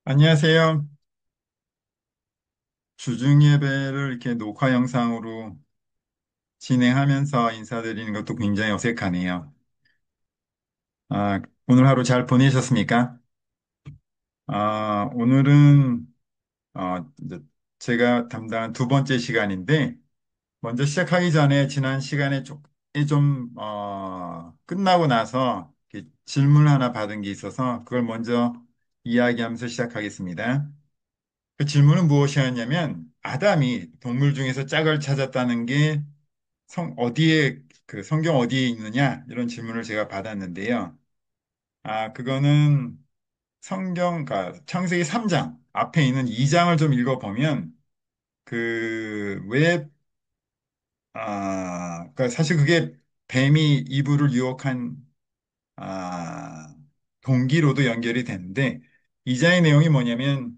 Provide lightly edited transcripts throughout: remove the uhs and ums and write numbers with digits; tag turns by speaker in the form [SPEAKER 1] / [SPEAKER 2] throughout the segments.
[SPEAKER 1] 안녕하세요. 주중 예배를 이렇게 녹화 영상으로 진행하면서 인사드리는 것도 굉장히 어색하네요. 오늘 하루 잘 보내셨습니까? 오늘은 이제 제가 담당한 두 번째 시간인데 먼저 시작하기 전에 지난 시간에 끝나고 나서 이렇게 질문 하나 받은 게 있어서 그걸 먼저 이야기하면서 시작하겠습니다. 그 질문은 무엇이었냐면 아담이 동물 중에서 짝을 찾았다는 게 그 성경 어디에 있느냐 이런 질문을 제가 받았는데요. 그거는 그러니까 창세기 3장 앞에 있는 2장을 좀 읽어보면 그 왜, 그러니까 사실 그게 뱀이 이브를 유혹한 아, 동기로도 연결이 되는데 2장의 내용이 뭐냐면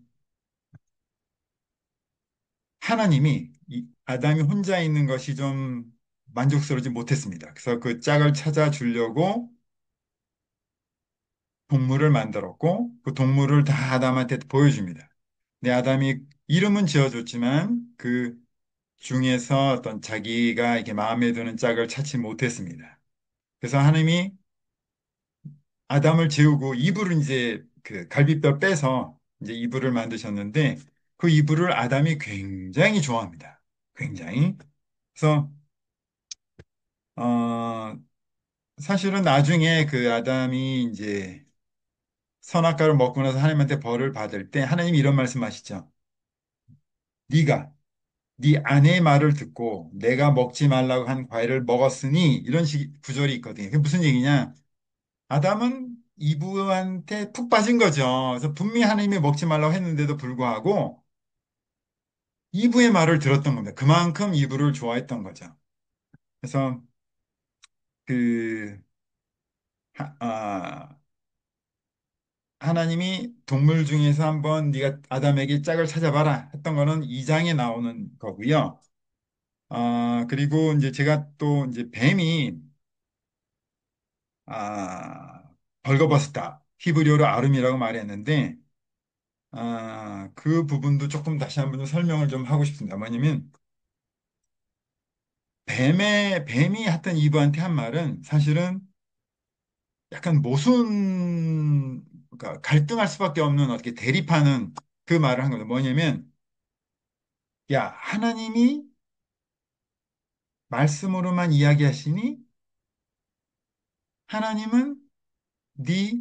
[SPEAKER 1] 하나님이 아담이 혼자 있는 것이 좀 만족스러우지 못했습니다. 그래서 그 짝을 찾아주려고 동물을 만들었고 그 동물을 다 아담한테 보여줍니다. 근데 아담이 이름은 지어줬지만 그 중에서 어떤 자기가 이렇게 마음에 드는 짝을 찾지 못했습니다. 그래서 하나님이 아담을 재우고 이불을 이제 그 갈비뼈 빼서 이제 이불을 만드셨는데 그 이불을 아담이 굉장히 좋아합니다. 굉장히. 그래서 어, 사실은 나중에 그 아담이 이제 선악과를 먹고 나서 하나님한테 벌을 받을 때 하나님이 이런 말씀하시죠. 네가 네 아내의 말을 듣고 내가 먹지 말라고 한 과일을 먹었으니 이런 식 구절이 있거든요. 그게 무슨 얘기냐? 아담은 이브한테 푹 빠진 거죠. 그래서 분명히 하나님이 먹지 말라고 했는데도 불구하고 이브의 말을 들었던 겁니다. 그만큼 이브를 좋아했던 거죠. 그래서 그 하, 아, 하나님이 동물 중에서 한번 네가 아담에게 짝을 찾아봐라 했던 거는 2장에 나오는 거고요. 그리고 이제 제가 또 이제 뱀이 아, 벌거벗었다. 히브리어로 아름이라고 말했는데 그 부분도 조금 다시 한번 좀 설명을 좀 하고 싶습니다. 뭐냐면 뱀이 하여튼 이브한테 한 말은 사실은 약간 그러니까 갈등할 수밖에 없는 어떻게 대립하는 그 말을 한 거예요. 뭐냐면 야, 하나님이 말씀으로만 이야기하시니 하나님은 네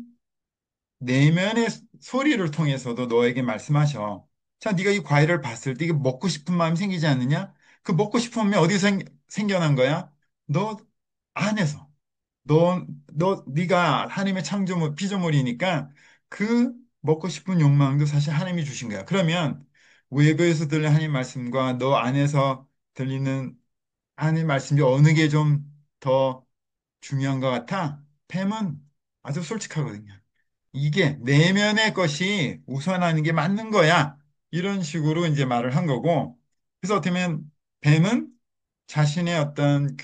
[SPEAKER 1] 내면의 소리를 통해서도 너에게 말씀하셔. 자, 네가 이 과일을 봤을 때 이게 먹고 싶은 마음이 생기지 않느냐? 그 먹고 싶은 마음이 어디서 생겨난 거야? 너 안에서. 네가 하나님의 피조물이니까 그 먹고 싶은 욕망도 사실 하나님이 주신 거야. 그러면 외부에서 들리는 하나님 말씀과 너 안에서 들리는 하나님 말씀이 어느 게 좀 더 중요한 것 같아? 뱀은 아주 솔직하거든요. 이게 내면의 것이 우선하는 게 맞는 거야. 이런 식으로 이제 말을 한 거고. 그래서 어떻게 보면 뱀은 자신의 어떤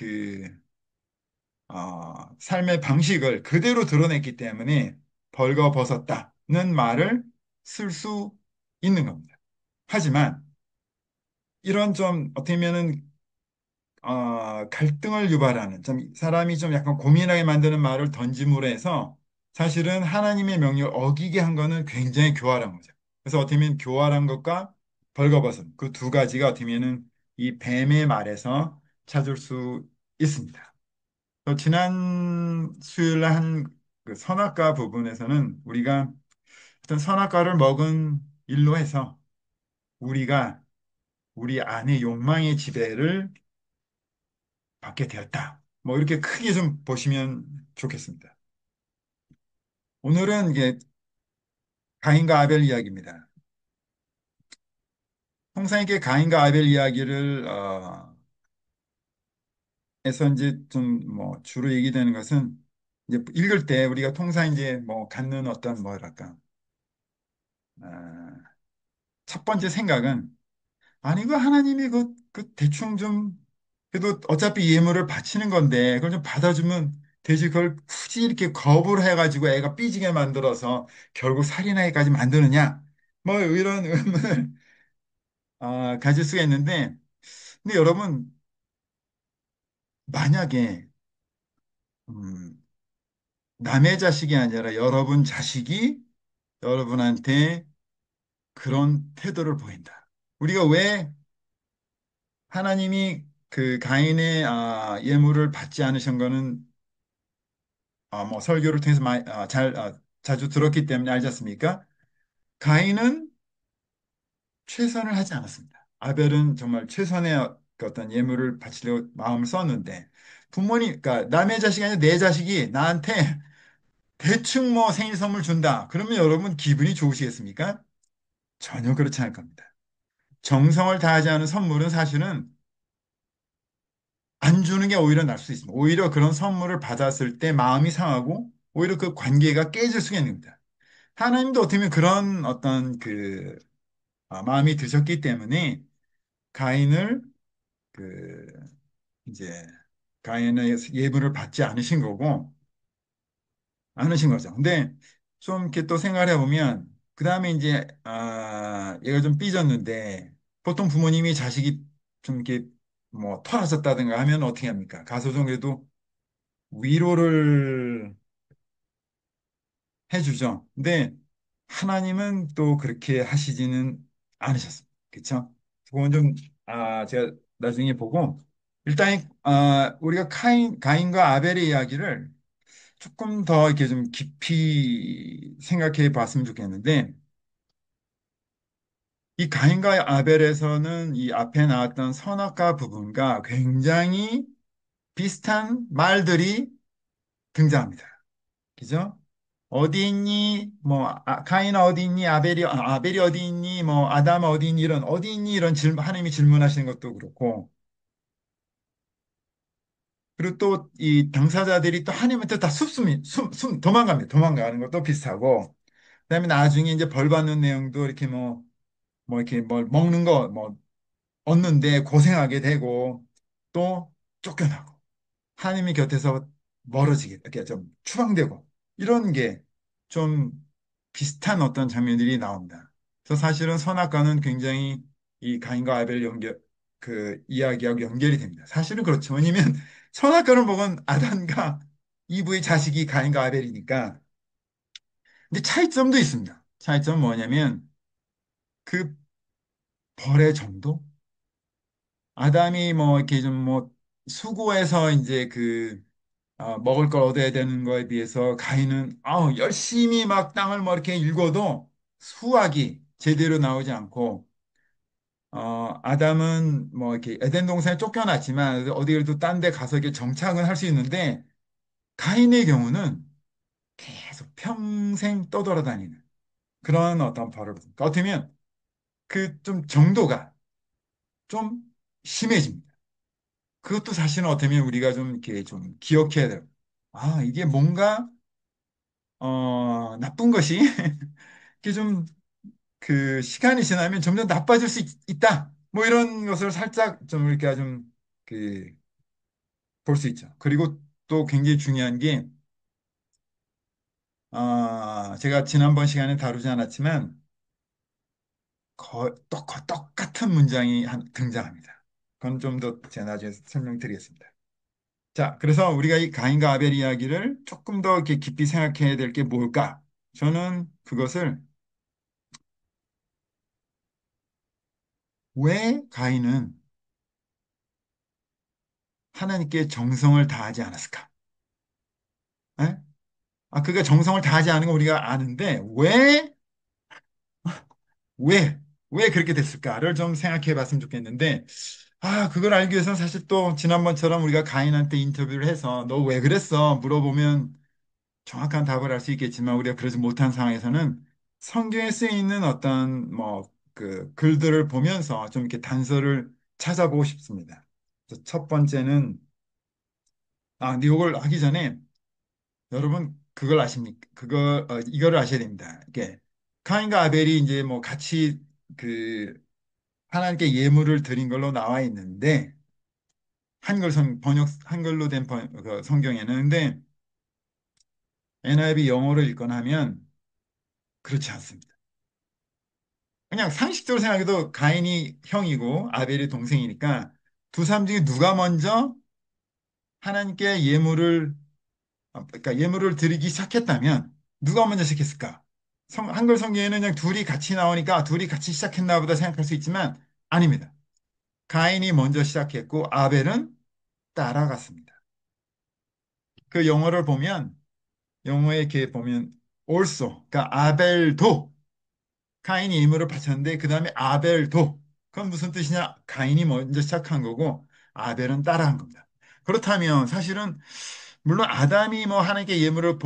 [SPEAKER 1] 삶의 방식을 그대로 드러냈기 때문에 벌거벗었다는 말을 쓸 수 있는 겁니다. 하지만 이런 좀 어떻게 보면은 갈등을 유발하는 좀 사람이 좀 약간 고민하게 만드는 말을 던짐으로 해서 사실은 하나님의 명령을 어기게 한 거는 굉장히 교활한 거죠. 그래서 어떻게 보면 교활한 것과 벌거벗은 그 두 가지가 어떻게 보면은 이 뱀의 말에서 찾을 수 있습니다. 또 지난 수요일 한그 선악과 부분에서는 우리가 어떤 선악과를 먹은 일로 해서 우리가 우리 안의 욕망의 지배를 받게 되었다. 뭐 이렇게 크게 좀 보시면 좋겠습니다. 오늘은 이게 가인과 아벨 이야기입니다. 통상 이렇게 가인과 아벨 이야기를 해서 이제 좀 뭐 주로 얘기되는 것은 이제 읽을 때 우리가 통상 이제 뭐 갖는 어떤 뭐랄까 어, 첫 번째 생각은 아니 그 하나님이 그 대충 좀 그래도 어차피 예물을 바치는 건데 그걸 좀 받아주면 되지 그걸 굳이 이렇게 거부를 해가지고 애가 삐지게 만들어서 결국 살인하기까지 만드느냐 뭐 이런 의문을 가질 수가 있는데, 근데 여러분, 만약에 음, 남의 자식이 아니라 여러분 자식이 여러분한테 그런 태도를 보인다. 우리가 왜 하나님이 그 가인의 예물을 받지 않으신 거는 뭐 설교를 통해서 자주 들었기 때문에 알지 않습니까? 가인은 최선을 하지 않았습니다. 아벨은 정말 최선의 그 어떤 예물을 바치려고 마음을 썼는데 부모님, 그러니까 남의 자식이 아니라 내 자식이 나한테 대충 뭐 생일 선물 준다. 그러면 여러분 기분이 좋으시겠습니까? 전혀 그렇지 않을 겁니다. 정성을 다하지 않은 선물은 사실은 안 주는 게 오히려 날 수 있습니다. 오히려 그런 선물을 받았을 때 마음이 상하고 오히려 그 관계가 깨질 수가 있는 겁니다. 하나님도 어떻게 보면 그런 어떤 그 마음이 드셨기 때문에 가인을 그 이제 가인의 예물을 받지 않으신 거죠. 근데 좀 이렇게 또 생각을 해보면 그 다음에 이제 얘가 좀 삐졌는데 보통 부모님이 자식이 좀 이렇게 뭐 털어졌다든가 하면 어떻게 합니까? 가서 좀 그래도 위로를 해주죠. 근데 하나님은 또 그렇게 하시지는 않으셨습니다. 그렇죠? 그건 좀 제가 나중에 보고 일단 우리가 가인과 아벨의 이야기를 조금 더 이렇게 좀 깊이 생각해 봤으면 좋겠는데 이 가인과 아벨에서는 이 앞에 나왔던 선악과 부분과 굉장히 비슷한 말들이 등장합니다. 그죠? 어디 있니? 뭐 가인 어디 있니? 아벨이 어디 있니? 뭐 아담 어디 있니? 이런 어디 있니? 이런 질문 하나님이 질문하시는 것도 그렇고 그리고 또 이 당사자들이 또 하나님한테 다 도망갑니다. 도망가는 것도 비슷하고 그다음에 나중에 이제 벌 받는 내용도 이렇게 뭐 이렇게 뭘 먹는 거 뭐 얻는데 고생하게 되고 또 쫓겨나고 하나님의 곁에서 멀어지게 이렇게 좀 추방되고 이런 게 좀 비슷한 어떤 장면들이 나옵니다. 그래서 사실은 선악과는 굉장히 이 가인과 아벨 그 이야기하고 연결이 됩니다. 사실은 그렇죠. 왜냐면 선악과를 먹은 아담과 이브의 자식이 가인과 아벨이니까. 근데 차이점도 있습니다. 차이점은 뭐냐면 그 벌의 정도? 아담이 뭐 이렇게 좀 뭐 수고해서 이제 먹을 걸 얻어야 되는 거에 비해서 가인은 열심히 막 땅을 뭐 이렇게 일궈도 수확이 제대로 나오지 않고 아담은 뭐 이렇게 에덴 동산에 쫓겨났지만 어디라도 딴데 가서 이렇게 정착은 할 수 있는데 가인의 경우는 계속 평생 떠돌아다니는 그런 어떤 벌을 받습니다. 어쩌면 그 좀 정도가 좀 심해집니다. 그것도 사실은 어쩌면 우리가 좀 이렇게 좀 기억해야 돼요. 이게 뭔가 나쁜 것이 이게 좀 그 시간이 지나면 점점 나빠질 수 있다. 뭐 이런 것을 살짝 좀 이렇게 좀그 볼 수 있죠. 그리고 또 굉장히 중요한 게 제가 지난번 시간에 다루지 않았지만 똑같은 문장이 등장합니다. 그건 좀 더 제가 나중에 설명드리겠습니다. 자, 그래서 우리가 이 가인과 아벨 이야기를 조금 더 이렇게 깊이 생각해야 될 게 뭘까? 저는 그것을 왜 가인은 하나님께 정성을 다하지 않았을까? 에? 그가 정성을 다하지 않은 건 우리가 아는데 왜, 왜 그렇게 됐을까를 좀 생각해 봤으면 좋겠는데 그걸 알기 위해서는 사실 또 지난번처럼 우리가 가인한테 인터뷰를 해서 너 왜 그랬어? 물어보면 정확한 답을 알 수 있겠지만 우리가 그러지 못한 상황에서는 성경에 쓰여 있는 어떤 뭐 그 글들을 보면서 좀 이렇게 단서를 찾아보고 싶습니다. 그래서 첫 번째는 근데 이걸 하기 전에 여러분 그걸 아십니까? 이거를 아셔야 됩니다. 이게 카인과 아벨이 이제 뭐 같이 그 하나님께 예물을 드린 걸로 나와 있는데 한글로 된 성경에는 근데 NIV 영어로 읽거나 하면 그렇지 않습니다. 그냥 상식적으로 생각해도 가인이 형이고 아벨이 동생이니까 두 사람 중에 누가 먼저 하나님께 그러니까 예물을 드리기 시작했다면 누가 먼저 시작했을까? 한글 성경에는 그냥 둘이 같이 나오니까 둘이 같이 시작했나 보다 생각할 수 있지만 아닙니다. 가인이 먼저 시작했고 아벨은 따라갔습니다. 그 영어를 보면 영어에 이렇게 보면 also 그러니까 아벨도 가인이 예물을 바쳤는데 그 다음에 아벨도 그건 무슨 뜻이냐? 가인이 먼저 시작한 거고 아벨은 따라한 겁니다. 그렇다면 사실은 물론 아담이 뭐 하나님께 예물을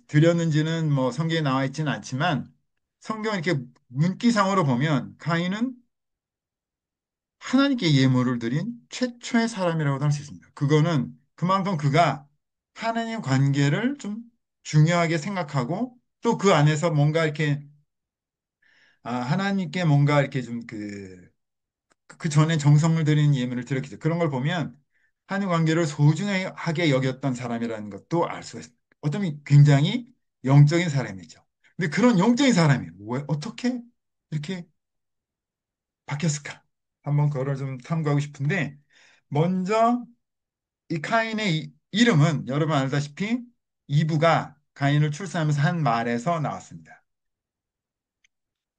[SPEAKER 1] 드렸는지는 뭐 성경에 나와 있지는 않지만 성경 이렇게 문기상으로 보면 가인은 하나님께 예물을 드린 최초의 사람이라고도 할 수 있습니다. 그거는 그만큼 그가 하나님 관계를 좀 중요하게 생각하고 또 그 안에서 뭔가 이렇게 하나님께 뭔가 이렇게 좀 그 전에 정성을 들이는 예물을 드렸기 때문에 그런 걸 보면 하나님 관계를 소중하게 여겼던 사람이라는 것도 알 수가 있습니다. 어쩌면 굉장히 영적인 사람이죠. 근데 그런 영적인 사람이 왜 어떻게 이렇게 바뀌었을까? 한번 그거를 좀 탐구하고 싶은데 먼저 이 카인의 이름은 여러분 알다시피 이브가 가인을 출산하면서 한 말에서 나왔습니다.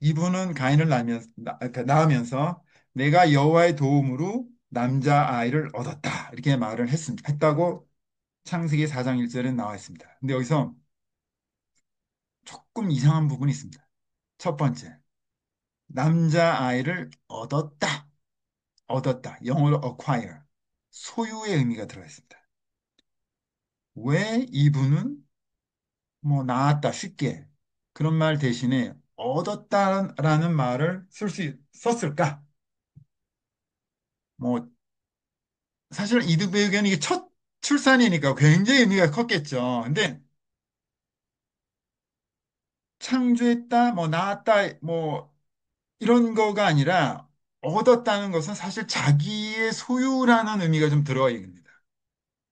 [SPEAKER 1] 이브는 가인을 그러니까 낳으면서 내가 여호와의 도움으로 남자아이를 얻었다. 이렇게 말을 했다고 창세기 4장 1절에 나와 있습니다. 근데 여기서 조금 이상한 부분이 있습니다. 첫 번째, 남자아이를 얻었다. 얻었다. 영어로 acquire. 소유의 의미가 들어가 있습니다. 왜 이브는 뭐 낳았다 쉽게 그런 말 대신에 얻었다라는 말을 썼을까? 뭐 사실 이두베에게는 이게 첫 출산이니까 굉장히 의미가 컸겠죠. 근데 창조했다, 뭐 낳았다, 뭐 이런 거가 아니라 얻었다는 것은 사실 자기의 소유라는 의미가 좀 들어가 있습니다.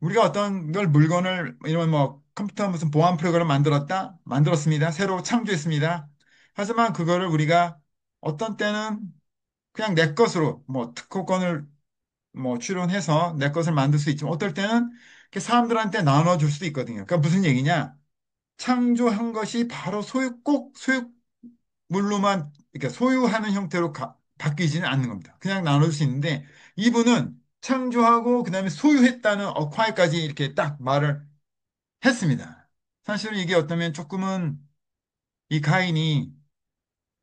[SPEAKER 1] 우리가 어떤 걸 물건을 이런 뭐 컴퓨터 무슨 보안 프로그램을 만들었습니다. 새로 창조했습니다. 하지만 그거를 우리가 어떤 때는 그냥 내 것으로 뭐 특허권을 뭐 출연해서 내 것을 만들 수 있지만 어떨 때는 이렇게 사람들한테 나눠줄 수도 있거든요. 그러니까 무슨 얘기냐? 창조한 것이 바로 꼭 소유물로만 그러니까 소유하는 형태로 바뀌지는 않는 겁니다. 그냥 나눠줄 수 있는데 이분은 창조하고 그다음에 소유했다는 어콰이까지 이렇게 딱 말을 했습니다. 사실은 이게 어쩌면 조금은 이 가인이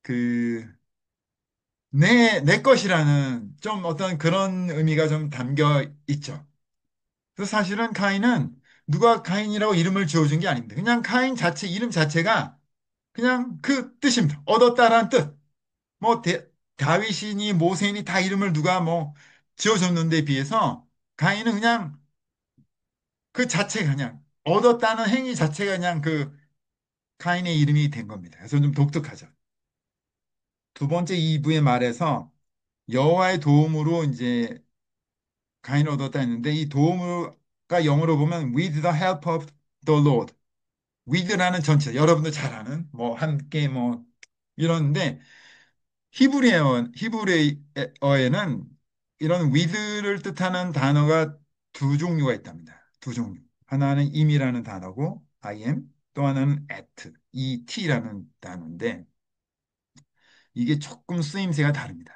[SPEAKER 1] 그 내 것이라는 좀 어떤 그런 의미가 좀 담겨 있죠. 그래서 사실은 카인은 누가 카인이라고 이름을 지어준 게 아닙니다. 그냥 카인 이름 자체가 그냥 그 뜻입니다. 얻었다라는 뜻. 뭐 다윗이니 모세니 다 이름을 누가 뭐 지어줬는데 비해서 카인은 그냥 그 자체가 그냥 얻었다는 행위 자체가 그냥 그 카인의 이름이 된 겁니다. 그래서 좀 독특하죠. 두 번째 이브의 말에서 여호와의 도움으로 이제 가인을 얻었다 했는데 이 도움가 영어로 보면 with the help of the Lord. with라는 전체 여러분들 잘 아는 뭐 함께 뭐 이러는데 히브리어에는 이런 with를 뜻하는 단어가 두 종류가 있답니다. 두 종류. 하나는 im이라는 단어고 I am 또 하나는 et라는 단어인데 이게 조금 쓰임새가 다릅니다.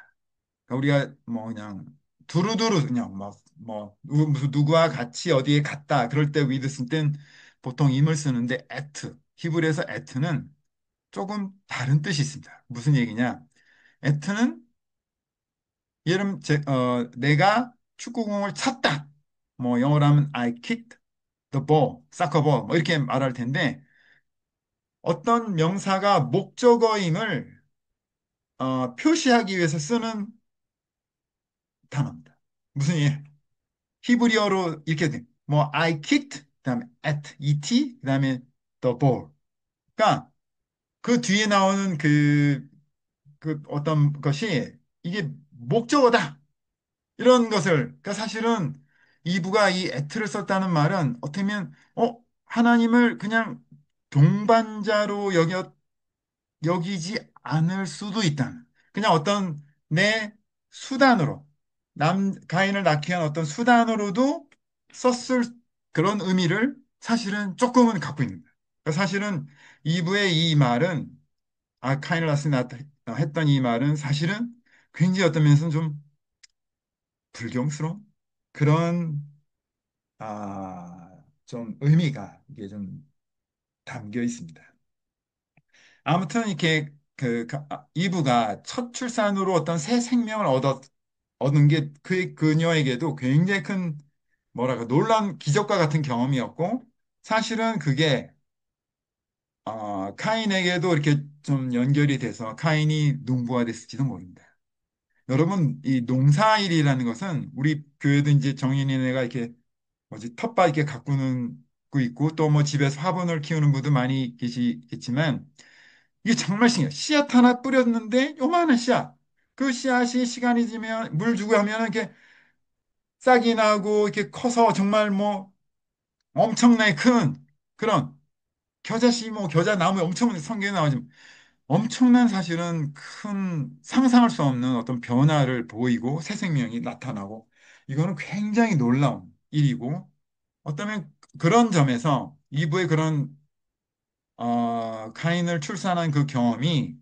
[SPEAKER 1] 그러니까 우리가 뭐 그냥 두루두루 그냥 뭐 무슨 누구와 같이 어디에 갔다 그럴 때 with 쓸 땐 보통 im을 쓰는데 히브리에서 at는 조금 다른 뜻이 있습니다. 무슨 얘기냐? at는 내가 축구공을 찼다. 뭐 영어로 하면 I kicked the ball, soccer ball 뭐 이렇게 말할 텐데 어떤 명사가 목적어임을 표시하기 위해서 쓰는 단어입니다. 무슨 얘기? 히브리어로 이렇게 돼. 뭐 I kicked 그다음에 k다음에 the ball. 그러니까 그 뒤에 나오는 그 어떤 것이 이게 목적어다. 이런 것을 그러니까 사실은 이브가 이 at를 썼다는 말은 어떻게 보면 하나님을 그냥 동반자로 여기지 않을 수도 있다. 그냥 어떤 내 수단으로, 가인을 낳기 위한 어떤 수단으로도 썼을 그런 의미를 사실은 조금은 갖고 있는 거예요. 그러니까 사실은 이브의 이 말은, 카인을 낳았으니 했던 이 말은 사실은 굉장히 어떤 면에서는 좀 불경스러운 그런, 좀 의미가 이게 좀 담겨 있습니다. 아무튼 이렇게 이브가 첫 출산으로 어떤 새 생명을 얻은 게 그녀에게도 굉장히 큰 뭐랄까 놀라운 기적과 같은 경험이었고 사실은 그게 카인에게도 이렇게 좀 연결이 돼서 카인이 농부가 됐을지도 모릅니다. 여러분, 이 농사일이라는 것은 우리 교회도 이제 정인이네가 이렇게 뭐지 텃밭 이렇게 가꾸는 거 있고 또 뭐 집에서 화분을 키우는 분도 많이 계시겠지만 이게 정말 신기해요. 씨앗 하나 뿌렸는데 요만한 씨앗. 그 씨앗이 시간이 지면 물 주고 하면 이렇게 싹이 나고 이렇게 커서 정말 뭐 엄청나게 큰 그런 겨자씨 뭐 겨자 나무 엄청 성경에 나오지만 엄청난 사실은 큰 상상할 수 없는 어떤 변화를 보이고 새 생명이 나타나고 이거는 굉장히 놀라운 일이고 어쩌면 그런 점에서 이브의 그런 카인을 출산한 그 경험이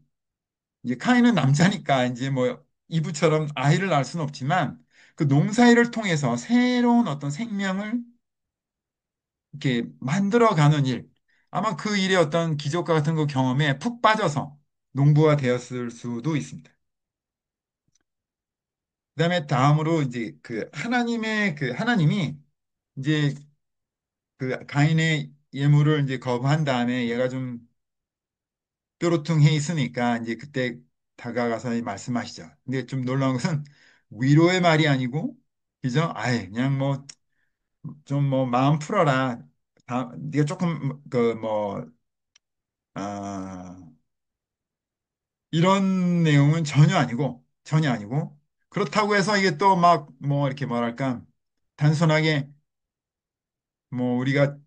[SPEAKER 1] 이제 카인은 남자니까 이제 뭐 이브처럼 아이를 낳을 수는 없지만 그 농사일을 통해서 새로운 어떤 생명을 이렇게 만들어가는 일 아마 그 일의 어떤 기적과 같은 그 경험에 푹 빠져서 농부가 되었을 수도 있습니다. 그다음에 다음으로 이제 그 하나님이 이제 그 가인의 예물을 이제 거부한 다음에 얘가 좀 뾰루퉁해 있으니까 이제 그때 다가가서 말씀하시죠. 근데 좀 놀라운 것은 위로의 말이 아니고 그죠? 아예 그냥 뭐 좀 뭐 마음 풀어라. 네가 조금 아, 이런 내용은 전혀 아니고 그렇다고 해서 이게 또 막 뭐 이렇게 뭐랄까 단순하게 뭐 우리가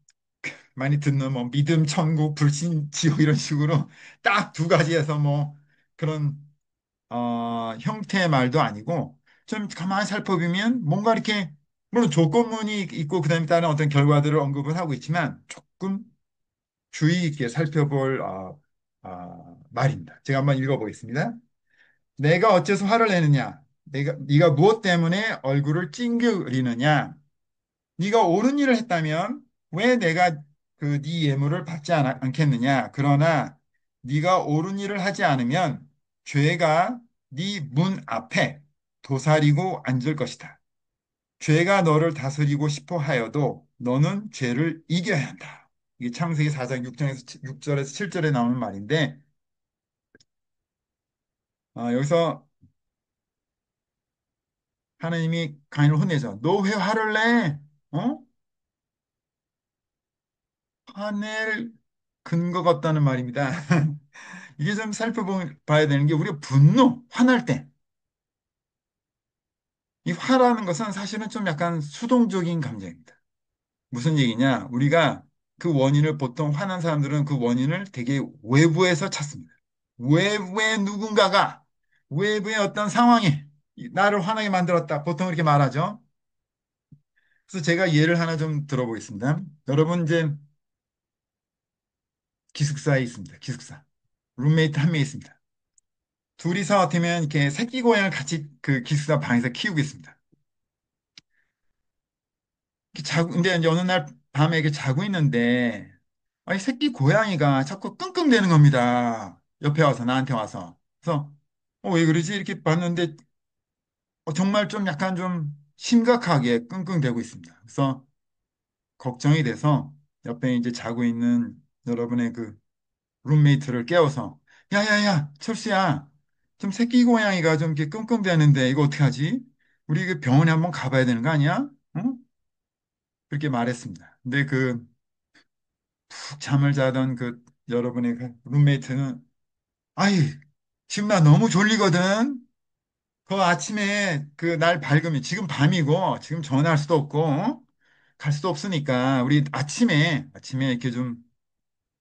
[SPEAKER 1] 많이 듣는 뭐 믿음, 천국, 불신, 지옥 이런 식으로 딱 두 가지에서 뭐 그런 형태의 말도 아니고 좀 가만히 살펴보면 뭔가 이렇게 물론 조건문이 있고 그다음에 따른 어떤 결과들을 언급을 하고 있지만 조금 주의 있게 살펴볼 말입니다. 제가 한번 읽어보겠습니다. 내가 어째서 화를 내느냐? 네가 무엇 때문에 얼굴을 찡그리느냐? 네가 옳은 일을 했다면 왜 내가 네 예물을 받지 않겠느냐? 그러나 네가 옳은 일을 하지 않으면 죄가 네 문 앞에 도사리고 앉을 것이다. 죄가 너를 다스리고 싶어 하여도 너는 죄를 이겨야 한다. 이게 창세기 4장 6절에서 7절에 나오는 말인데 여기서 하나님이 가인을 혼내죠. 너 왜 화를 내? 어? 화낼 근거가 없다는 말입니다. 이게 좀 살펴봐야 되는 게 우리가 화날 때, 이 화라는 것은 사실은 좀 약간 수동적인 감정입니다. 무슨 얘기냐? 우리가 그 원인을 보통 화난 사람들은 그 원인을 되게 외부에서 찾습니다. 외부의 누군가가 외부의 어떤 상황이 나를 화나게 만들었다. 보통 이렇게 말하죠. 그래서 제가 예를 하나 좀 들어보겠습니다. 여러분 이제 기숙사에 있습니다. 기숙사. 룸메이트 한 명 있습니다. 둘이서 어쩌면 이렇게 새끼 고양이를 같이 그 기숙사 방에서 키우고 있습니다. 근데 이제 어느 날 밤에 이렇게 자고 있는데, 이 새끼 고양이가 자꾸 끙끙대는 겁니다. 옆에 와서, 나한테 와서. 그래서, 왜 그러지? 이렇게 봤는데, 정말 좀 약간 좀 심각하게 끙끙대고 있습니다. 그래서 걱정이 돼서 옆에 이제 자고 있는 여러분의 그 룸메이트를 깨워서, 야야야, 철수야, 좀 새끼 고양이가 좀 이렇게 끙끙대는데 이거 어떡하지? 우리 그 병원에 한번 가봐야 되는 거 아니야? 응? 그렇게 말했습니다. 근데 푹 잠을 자던 여러분의 그 룸메이트는 아이 지금 나 너무 졸리거든. 그 아침에 그 날 밝으면 지금 밤이고 지금 전화할 수도 없고 갈 수도 없으니까 우리 아침에 이렇게 좀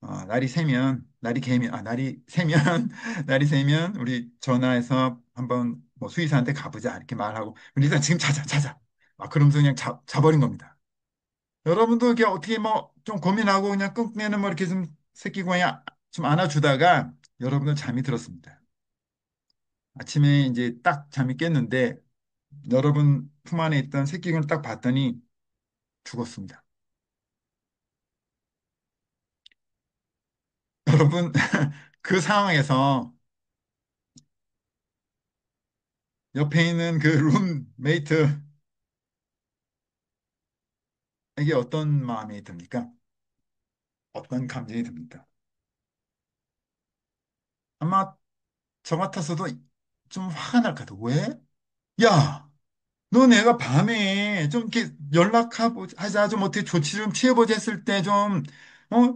[SPEAKER 1] 날이 새면, 날이 개면, 날이 새면, 날이 새면 우리 전화해서 한번 뭐 수의사한테 가보자 이렇게 말하고 우리 일단 지금 자자. 그러면서 그냥 자버린 겁니다. 여러분도 이렇게 어떻게 뭐 좀 고민하고 그냥 끙내는 뭐 이렇게 좀 새끼 고양이 좀 안아주다가 여러분은 잠이 들었습니다. 아침에 이제 딱 잠이 깼는데 여러분 품 안에 있던 새끼를 딱 봤더니 죽었습니다. 여러분 그 상황에서 옆에 있는 그 룸메이트에게 어떤 마음이 듭니까? 어떤 감정이 듭니까? 아마 저 같아서도 좀 화가 날 것 같아. 왜? 야, 너 내가 밤에 좀 이렇게 연락하고 하자, 좀 어떻게 조치 좀 취해보자 했을 때 좀,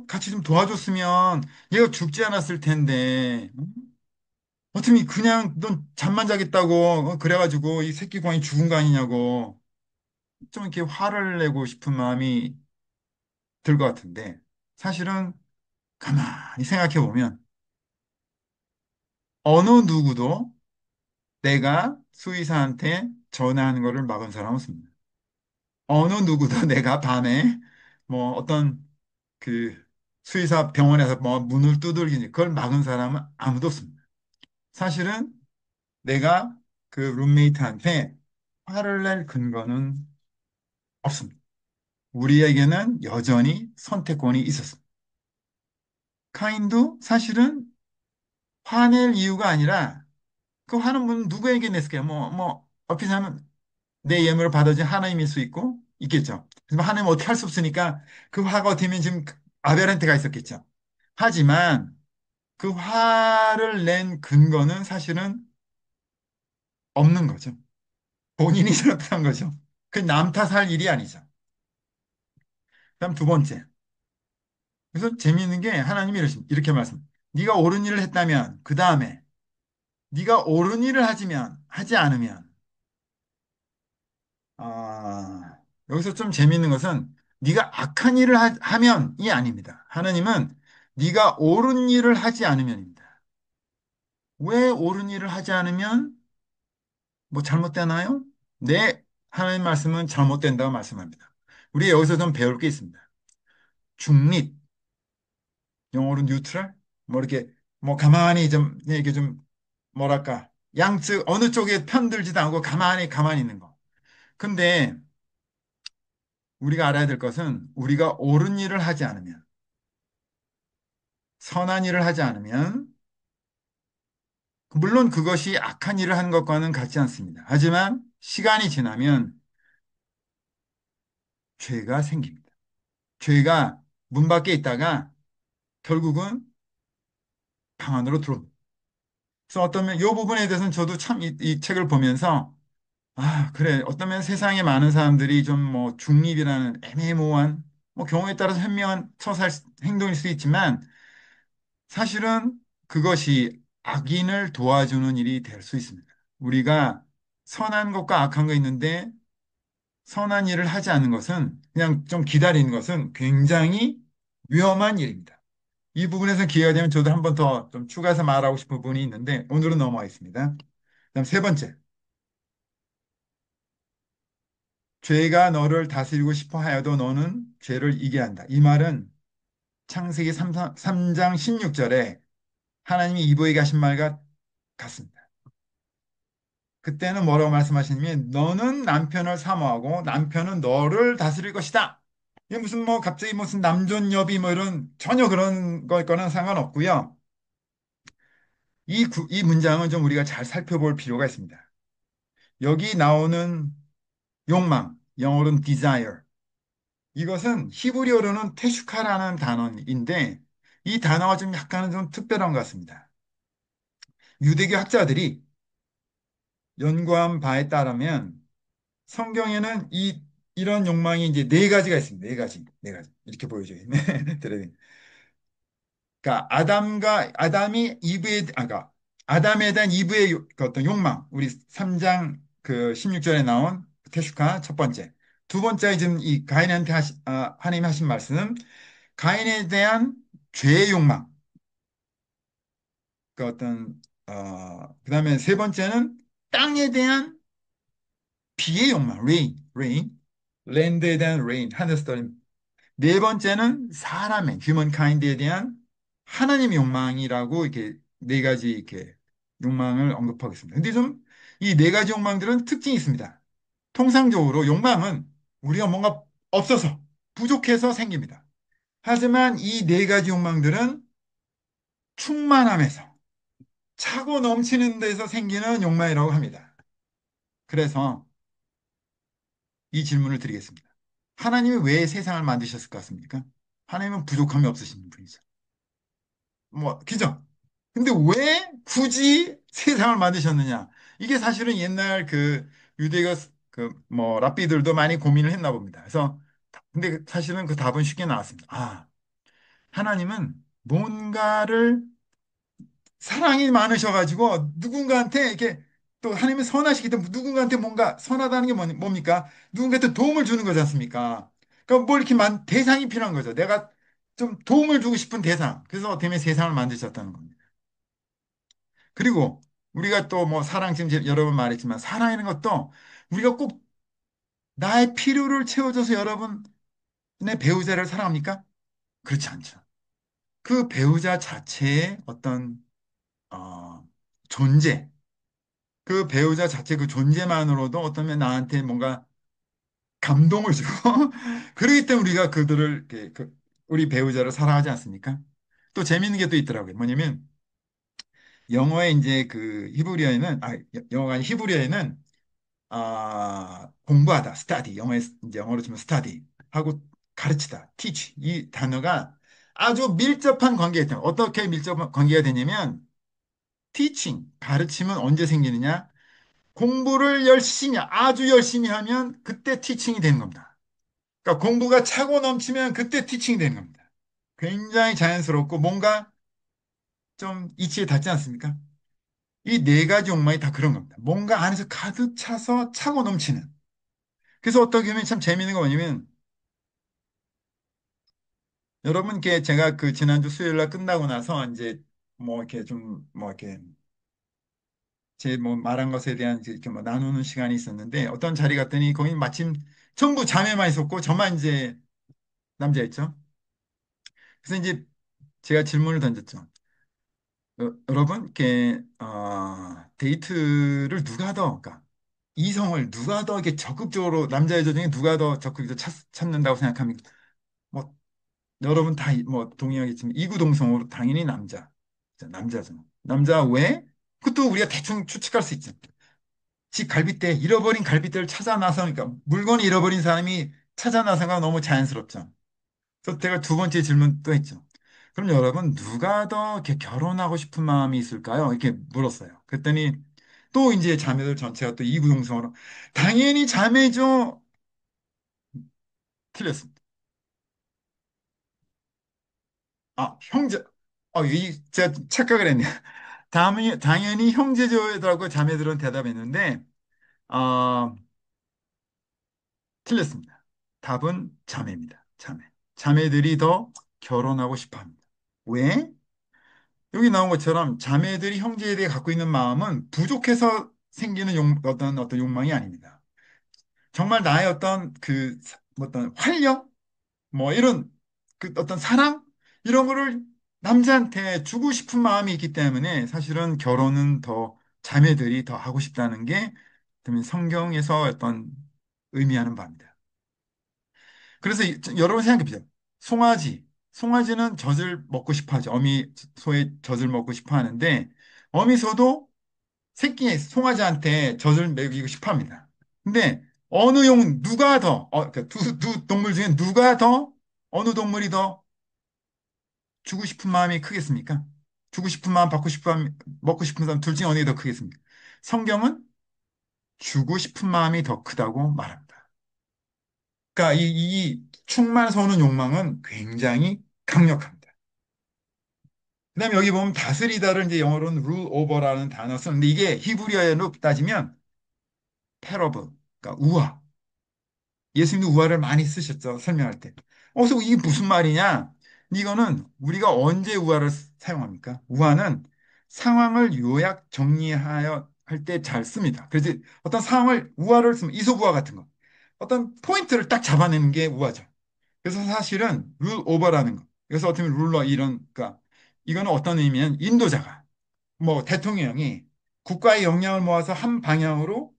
[SPEAKER 1] 같이 좀 도와줬으면 얘가 죽지 않았을 텐데. 어쩌면 그냥 넌 잠만 자겠다고, 그래가지고 이 새끼 공이 죽은 거 아니냐고. 좀 이렇게 화를 내고 싶은 마음이 들 것 같은데. 사실은 가만히 생각해 보면 어느 누구도 내가 수의사한테 전화하는 거를 막은 사람은 없습니다. 어느 누구도 내가 밤에 뭐 어떤 그 수의사 병원에서 뭐 문을 두들기니 그걸 막은 사람은 아무도 없습니다. 사실은 내가 그 룸메이트한테 화를 낼 근거는 없습니다. 우리에게는 여전히 선택권이 있었습니다. 카인도 사실은 화낼 이유가 아니라 그 화는 분 누구에게 냈을까요? 어떻게 하면 내 예물을 받아준 하나님일 수 있고, 있겠죠. 그래서 하나님 어떻게 할 수 없으니까 그 화가 어떻게 면 지금 아벨한테가 있었겠죠. 하지만 그 화를 낸 근거는 사실은 없는 거죠. 본인이 잘못한 거죠. 그 남 탓할 일이 아니죠. 그다음 두 번째. 그래서 재미있는 게 하나님이 이렇게 말씀. 네가 옳은 일을 했다면 그 다음에 네가 옳은 일을 하지 않으면 여기서 좀 재미있는 것은 네가 악한 일을 하면이 아닙니다. 하나님은 네가 옳은 일을 하지 않으면입니다. 왜 옳은 일을 하지 않으면 뭐 잘못되나요? 네, 하나님 말씀은 잘못된다고 말씀합니다. 우리 여기서 좀 배울 게 있습니다. 중립, 영어로 뉴트럴, 뭐 이렇게 뭐 가만히 좀 이게 좀 뭐랄까 양측 어느 쪽에 편들지도 않고 가만히 있는 거. 근데 우리가 알아야 될 것은 우리가 옳은 일을 하지 않으면 선한 일을 하지 않으면 물론 그것이 악한 일을 하는 것과는 같지 않습니다. 하지만 시간이 지나면 죄가 생깁니다. 죄가 문 밖에 있다가 결국은 방 안으로 들어옵니다. 그래서 어떤 면 이 부분에 대해서는 저도 참 이 책을 보면서 그래. 어떤 면 세상에 많은 사람들이 좀 뭐 중립이라는 애매모호한 뭐 경우에 따라서 현명한 행동일 수 있지만 사실은 그것이 악인을 도와주는 일이 될 수 있습니다. 우리가 선한 것과 악한 거 있는데 선한 일을 하지 않는 것은 그냥 좀 기다리는 것은 굉장히 위험한 일입니다. 이 부분에서 기회가 되면 저도 한 번 더 좀 추가해서 말하고 싶은 부분이 있는데 오늘은 넘어가겠습니다. 그다음 세 번째. 죄가 너를 다스리고 싶어 하여도 너는 죄를 이겨야 한다. 이 말은 창세기 3장 16절에 하나님이 이브에게 하신 말과 같습니다. 그때는 뭐라고 말씀하시냐면 너는 남편을 사모하고 남편은 너를 다스릴 것이다. 이게 무슨 뭐 갑자기 무슨 남존여비 뭐 이런 전혀 그런 거는 상관없고요. 이 문장은 좀 우리가 잘 살펴볼 필요가 있습니다. 여기 나오는 욕망, 영어로는 desire. 이것은 히브리어로는 테슈카라는 단어인데 이 단어가 좀 약간은 좀 특별한 것 같습니다. 유대교 학자들이 연구한 바에 따르면 성경에는 이런 욕망이 이제 네 가지가 있습니다. 네 가지. 이렇게 보여줘요. 그러니까 아담이 그러니까 아담에 대한 이브의 그 어떤 욕망. 우리 3장 그 16절에 나온 테슈카 첫 번째. 두 번째 지금 이 가인한테 하나님이 하신 말씀은 가인에 대한 죄의 욕망. 그 어떤, 그다음에 세 번째는 땅에 대한 비의 욕망, rain. 랜드에 대한 rain, 하늘에서 떨어진. 네 번째는 사람의, humankind에 대한 하나님의 욕망이라고 이렇게 네 가지 이렇게 욕망을 언급하겠습니다. 근데 좀 이 네 가지 욕망들은 특징이 있습니다. 통상적으로 욕망은 우리가 뭔가 없어서, 부족해서 생깁니다. 하지만 이 네 가지 욕망들은 충만함에서, 차고 넘치는 데서 생기는 욕망이라고 합니다. 그래서 이 질문을 드리겠습니다. 하나님이 왜 세상을 만드셨을 것 같습니까? 하나님은 부족함이 없으신 분이죠. 뭐, 그죠? 근데 왜 굳이 세상을 만드셨느냐? 이게 사실은 옛날 그 유대가 그 뭐 랍비들도 많이 고민을 했나 봅니다. 그래서 근데 사실은 그 답은 쉽게 나왔습니다. 하나님은 뭔가를 사랑이 많으셔가지고 누군가한테 이렇게 또 하나님은 선하시기 때문에 누군가한테 뭔가 선하다는 게 뭡니까? 누군가한테 도움을 주는 거지 않습니까? 그러니까 뭘 이렇게 대상이 필요한 거죠. 내가 좀 도움을 주고 싶은 대상. 그래서 어떻게 보면 세상을 만드셨다는 겁니다. 그리고 우리가 또 뭐 사랑 지금 여러 번 말했지만 사랑이라는 것도 우리가 꼭 나의 필요를 채워줘서 여러분의 배우자를 사랑합니까? 그렇지 않죠. 그 배우자 자체의 어떤 존재, 그 배우자 자체 그 존재만으로도 어쩌면 나한테 뭔가 감동을 주고 그러기 때문에 우리가 그들을 우리 배우자를 사랑하지 않습니까? 또 재밌는 게 또 있더라고요. 뭐냐면 영어에 이제 그 히브리어에는 영어가 아닌 히브리어에는 공부하다, study, 이제 영어로 치면 study 하고 가르치다, teach 이 단어가 아주 밀접한 관계가 있다. 어떻게 밀접한 관계가 되냐면 teaching, 가르침은 언제 생기느냐? 공부를 열심히, 아주 열심히 하면 그때 티칭이 되는 겁니다. 그러니까 공부가 차고 넘치면 그때 티칭이 되는 겁니다. 굉장히 자연스럽고 뭔가 좀 이치에 닿지 않습니까? 이 네 가지 욕망이 다 그런 겁니다. 뭔가 안에서 가득 차서 차고 넘치는. 그래서 어떻게 보면 참 재미있는 거 뭐냐면 여러분께 제가 그 지난주 수요일 날 끝나고 나서 이제 뭐 이렇게 좀 뭐 이렇게 제 뭐 말한 것에 대한 이렇게 뭐 나누는 시간이 있었는데 어떤 자리 갔더니 거기 마침 전부 자매만 있었고 저만 이제 남자였죠. 그래서 이제 제가 질문을 던졌죠. 여러분, 이렇게 데이트를 누가 더, 그러니까 이성을 누가 더 이렇게 적극적으로 남자 여자 중에 누가 더 적극적으로 찾는다고 생각합니까? 뭐 여러분 다 뭐 동의하겠지만 이구동성으로 당연히 남자, 남자죠. 남자 왜? 그것도 우리가 대충 추측할 수 있죠. 집 갈빗대 잃어버린 갈빗대를 찾아 나서니까 물건을 잃어버린 사람이 찾아 나서가 너무 자연스럽죠. 또 제가 두 번째 질문 또 했죠. 그럼 여러분 누가 더 이렇게 결혼하고 싶은 마음이 있을까요? 이렇게 물었어요. 그랬더니 또 이제 자매들 전체가 또 이구동성으로 당연히 자매죠. 틀렸습니다. 형제. 제가 착각을 했네요. 당연히 형제죠라고 자매들은 대답했는데 어, 틀렸습니다. 답은 자매입니다. 자매. 자매들이 더 결혼하고 싶어 합니다. 왜? 여기 나온 것처럼 자매들이 형제에 대해 갖고 있는 마음은 부족해서 생기는 어떤 욕망이 아닙니다. 정말 나의 어떤 뭐 어떤 활력, 뭐 이런 어떤 사랑 이런 거를 남자한테 주고 싶은 마음이 있기 때문에 사실은 결혼은 더 자매들이 더 하고 싶다는 게 그러면 성경에서 어떤 의미하는 바입니다. 그래서 여러분 생각해 보세요. 송아지는 젖을 먹고 싶어 하죠. 어미 소의 젖을 먹고 싶어 하는데 어미소도 새끼 송아지한테 젖을 먹이고 싶어 합니다. 근데 누가 더, 그러니까 두 동물 중에 누가 더, 어느 동물이 더 주고 싶은 마음이 크겠습니까? 주고 싶은 마음, 받고 싶은 마음, 먹고 싶은 사람 둘 중에 어느 게 더 크겠습니까? 성경은 주고 싶은 마음이 더 크다고 말합니다. 그러니까 이 충만서는 욕망은 굉장히 강력합니다. 그다음에 여기 보면 다스리다를 이제 영어로는 rule over라는 단어 쓰는데 이게 히브리어로 따지면 parable, 그러니까 우화. 예수님도 우화를 많이 쓰셨죠. 설명할 때. 그래서 이게 무슨 말이냐? 이거는 우리가 언제 우화를 사용합니까? 우화는 상황을 요약 정리하여 할 때 잘 씁니다. 그래서 어떤 상황을 우화를 쓰면 이솝우화 같은 거. 어떤 포인트를 딱 잡아내는 게 우화죠. 그래서 사실은 룰 오버라는 거. 그래서 어떻게 보면 룰러 이런, 그러니까 이거는 어떤 의미냐면 인도자가 뭐 대통령이 국가의 역량을 모아서 한 방향으로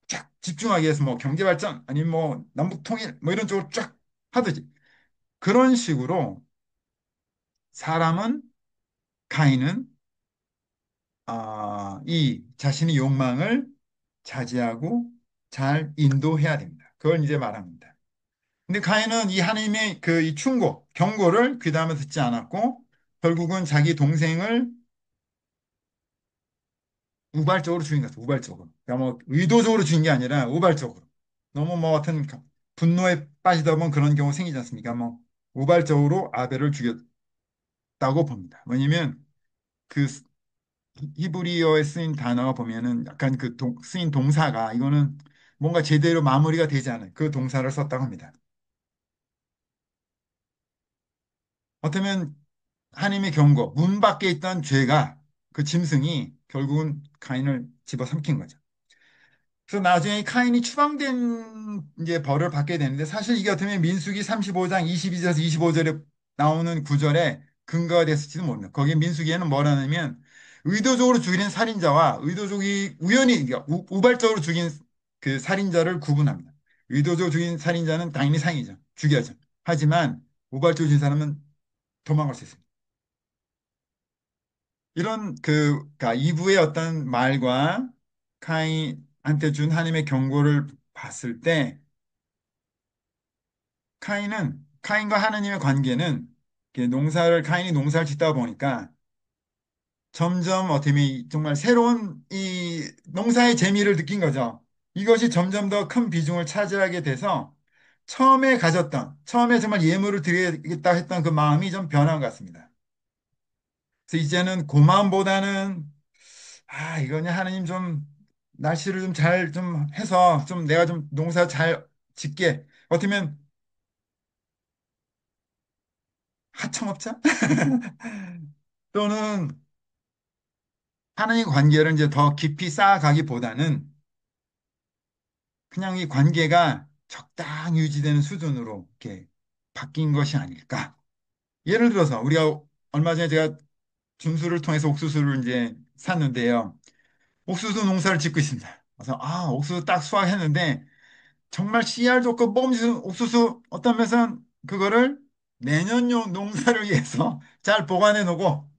[SPEAKER 1] 쫙 집중하기 위해서 뭐 경제 발전 아니면 뭐 남북 통일 뭐 이런 쪽으로 쫙 하듯이 그런 식으로 사람은 가인은 이 자신의 욕망을 자제하고 잘 인도해야 됩니다. 그걸 이제 말합니다. 근데 가인은 이 하나님의 그 이 충고, 경고를 귀담아 듣지 않았고 결국은 자기 동생을 우발적으로 죽인 것 같아요. 우발적으로. 그러니까 뭐 의도적으로 죽인 게 아니라 우발적으로. 너무 뭐 같은 분노에 빠지다 보면 그런 경우 생기지 않습니까? 뭐 우발적으로 아벨을 죽였다고 봅니다. 왜냐면 그 히브리어에 쓰인 단어가 보면은 약간 그 쓰인 동사가 이거는 뭔가 제대로 마무리가 되지 않은 그 동사를 썼다고 합니다. 어쩌면 하나님의 경고, 문 밖에 있던 죄가 그 짐승이 결국은 가인을 집어삼킨 거죠. 그래서 나중에 카인이 추방된 이제 벌을 받게 되는데 사실 이게 어떻게 보면 민수기 35장 22절에서 25절에 나오는 구절에 근거가 됐을지도 모릅니다. 거기 민수기에는 뭐라냐면 의도적으로 죽인 살인자와 의도적이 우연히 그러니까 우발적으로 죽인 그 살인자를 구분합니다. 의도적으로 죽인 살인자는 당연히 상이죠. 죽여야죠. 하지만 우발적으로 죽인 사람은 도망갈 수 있습니다. 이런 그러니까 이브의 어떤 말과 카인한테 준 하나님의 경고를 봤을 때 카인과 하나님의 관계는 이렇게 카인이 농사를 짓다 보니까 점점 어떻게 보면 정말 새로운 이 농사의 재미를 느낀 거죠. 이것이 점점 더 큰 비중을 차지하게 돼서 처음에 정말 예물을 드리겠다 했던 그 마음이 좀 변한 것 같습니다. 그래서 이제는 그 마음보다는 이거냐 하나님 좀 날씨를 좀 잘 좀 해서 좀 내가 좀 농사 잘 짓게. 어떻게 보면 하청업자? 또는 하나님 관계를 이제 더 깊이 쌓아가기보다는 그냥 이 관계가 적당히 유지되는 수준으로 이렇게 바뀐 것이 아닐까. 예를 들어서 우리가 얼마 전에 제가 준수를 통해서 옥수수를 이제 샀는데요. 옥수수 농사를 짓고 있습니다. 그래서 옥수수 딱 수확했는데 정말 씨알 좋고 봄짓은 옥수수 어떤 면에서는 그거를 내년용 농사를 위해서 잘 보관해 놓고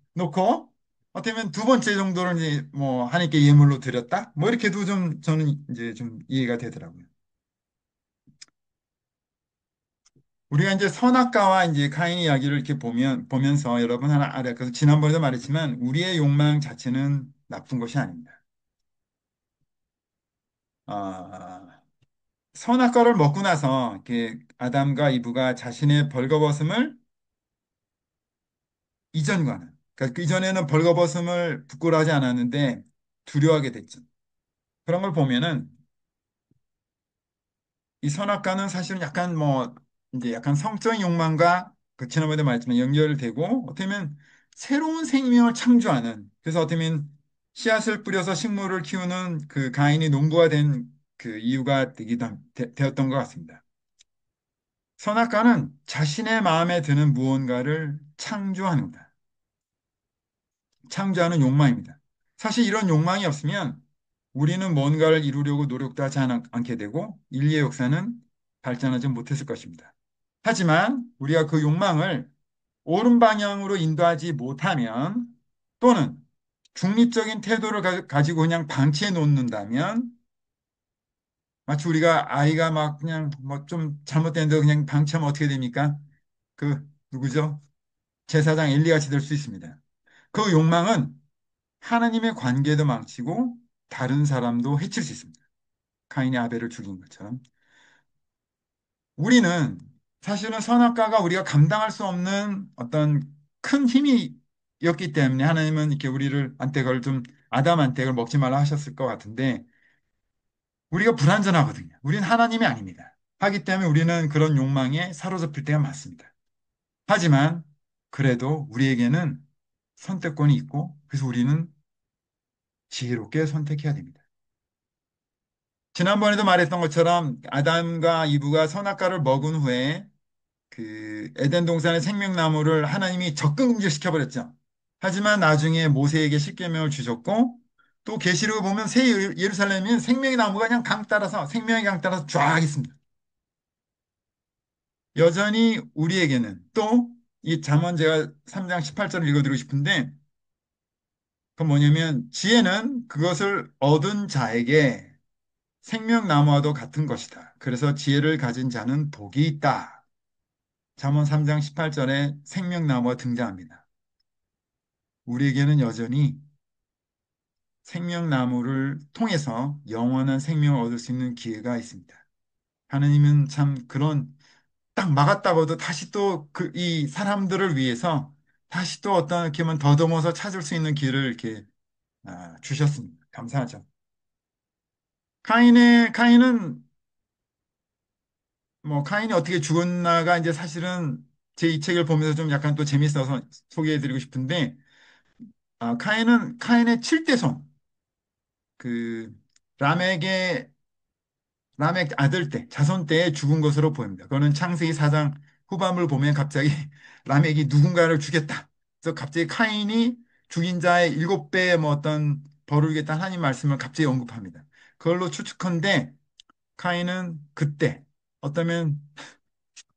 [SPEAKER 1] 어떻게 보면 두 번째 정도를 이제 뭐 하나님께 예물로 드렸다 뭐 이렇게도 좀 저는 이제 좀 이해가 되더라고요. 우리가 이제 선악과와 이제 카인 이야기를 이렇게 보면서 여러분 하나 알아요. 그래서 지난번에도 말했지만 우리의 욕망 자체는 나쁜 것이 아닙니다. 아, 선악과를 먹고 나서 이렇게 아담과 이브가 자신의 벌거벗음을 이전과는 그러니까 그 이전에는 벌거벗음을 부끄러워하지 않았는데 두려워하게 됐죠. 그런 걸 보면은 이 선악과는 사실은 약간 뭐 이제 약간 성적인 욕망과 그 지난번에도 말했지만 연결되고 어떻게 보면 새로운 생명을 창조하는 그래서 어떻게 보면 씨앗을 뿌려서 식물을 키우는 그 가인이 농부가 된 그 이유가 되었던 것 같습니다. 선악과는 자신의 마음에 드는 무언가를 창조합니다. 창조하는 욕망입니다. 사실 이런 욕망이 없으면 우리는 뭔가를 이루려고 노력도 하지 않게 되고 인류의 역사는 발전하지 못했을 것입니다. 하지만 우리가 그 욕망을 옳은 방향으로 인도하지 못하면 또는 중립적인 태도를 가지고 그냥 방치해 놓는다면 마치 우리가 아이가 막 그냥 뭐 좀 잘못됐는데 그냥 방치하면 어떻게 됩니까? 그 누구죠? 제사장 엘리같이 될 수 있습니다. 그 욕망은 하나님의 관계도 망치고 다른 사람도 해칠 수 있습니다. 카인이 아벨을 죽인 것처럼. 우리는 사실은 선악과가 우리가 감당할 수 없는 어떤 큰 힘이었기 때문에 하나님은 이렇게 우리를 안택을 좀 아담 안택을 먹지 말라 하셨을 것 같은데 우리가 불완전하거든요. 우리는 하나님이 아닙니다. 하기 때문에 우리는 그런 욕망에 사로잡힐 때가 많습니다. 하지만 그래도 우리에게는 선택권이 있고, 그래서 우리는 지혜롭게 선택해야 됩니다. 지난번에도 말했던 것처럼 아담과 이브가 선악과를 먹은 후에 그 에덴 동산의 생명나무를 하나님이 적극 금지시켜 버렸죠. 하지만 나중에 모세에게 십계명을 주셨고 또 계시록을 보면 새 예루살렘이 생명의 나무가 그냥 강 따라서 생명의 강 따라서 쫙 있습니다. 여전히 우리에게는 또 이 잠언 제가 3장 18절을 읽어드리고 싶은데 그건 뭐냐면 지혜는 그것을 얻은 자에게 생명나무와도 같은 것이다. 그래서 지혜를 가진 자는 복이 있다. 잠언 3장 18절에 생명나무가 등장합니다. 우리에게는 여전히 생명나무를 통해서 영원한 생명을 얻을 수 있는 기회가 있습니다. 하느님은 참 그런 딱 막았다고도 다시 또 그 이 사람들을 위해서 다시 또 어떤 이렇게 하면 더듬어서 찾을 수 있는 길을 이렇게 주셨습니다. 감사하죠. 카인은 뭐 카인이 어떻게 죽었나가 이제 사실은 제 이 책을 보면서 좀 약간 또 재밌어서 소개해드리고 싶은데 카인의 7대 손 그 라멕의 라멕 아들 때 자손 때에 죽은 것으로 보입니다. 그거는 창세기 4장 후반부를 보면 갑자기 라멕이 누군가를 죽였다. 그래서 갑자기 카인이 죽인 자의 7배의 뭐 어떤 벌을 주겠다 하나님 말씀을 갑자기 언급합니다. 그걸로 추측컨대 카인은 그때 어쩌면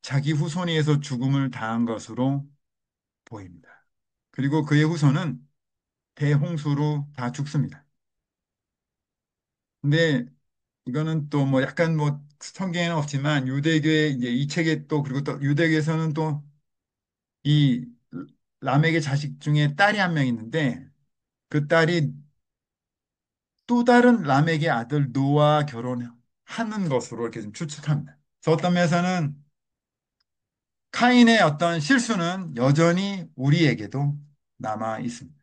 [SPEAKER 1] 자기 후손에 의해서 죽음을 당한 것으로 보입니다. 그리고 그의 후손은 대홍수로 다 죽습니다. 근데 이거는 또 뭐 약간 뭐 성경에는 없지만 유대교의 이제 이 책에 또 그리고 또 유대교에서는 또 이 라멕의 자식 중에 딸이 한 명 있는데 그 딸이 또 다른 라멕의 아들 노아와 결혼하는 것으로 이렇게 좀 추측합니다. 그래서 어떤 면에서는 카인의 어떤 실수는 여전히 우리에게도 남아 있습니다.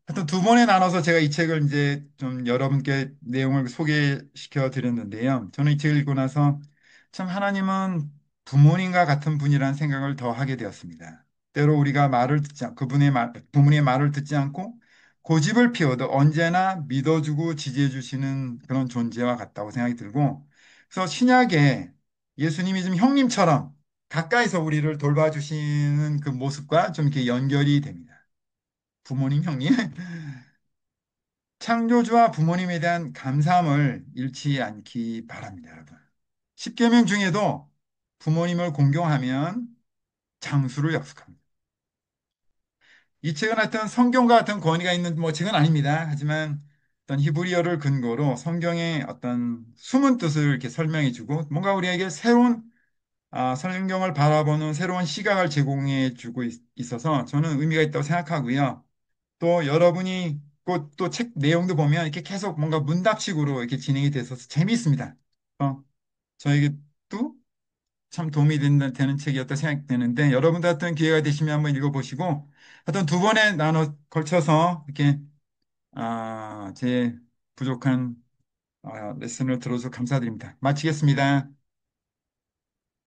[SPEAKER 1] 하여튼 두 번에 나눠서 제가 이 책을 이제 좀 여러분께 내용을 소개시켜 드렸는데요. 저는 이 책을 읽고 나서 참 하나님은 부모님과 같은 분이라는 생각을 더 하게 되었습니다. 때로 우리가 부모님의 말을 듣지 않고 고집을 피워도 언제나 믿어주고 지지해 주시는 그런 존재와 같다고 생각이 들고, 그래서 신약에 예수님이 좀 형님처럼 가까이서 우리를 돌봐주시는 그 모습과 좀 이렇게 연결이 됩니다. 부모님, 형님. 창조주와 부모님에 대한 감사함을 잃지 않기 바랍니다, 여러분. 십계명 중에도 부모님을 공경하면 장수를 약속합니다. 이 책은 하여튼 성경과 같은 권위가 있는 뭐 책은 아닙니다. 하지만 어떤 히브리어를 근거로 성경의 어떤 숨은 뜻을 이렇게 설명해주고 뭔가 우리에게 새로운 성경을 바라보는 새로운 시각을 제공해주고 있어서 저는 의미가 있다고 생각하고요. 또 여러분이 또 책 내용도 보면 이렇게 계속 뭔가 문답식으로 이렇게 진행이 돼서 재미있습니다. 저에게도 참 도움이 되는 책이었다 생각되는데 여러분도 어떤 기회가 되시면 한번 읽어보시고 하여튼 두 번에 나눠 걸쳐서 이렇게 제 부족한 레슨을 들어서 감사드립니다. 마치겠습니다.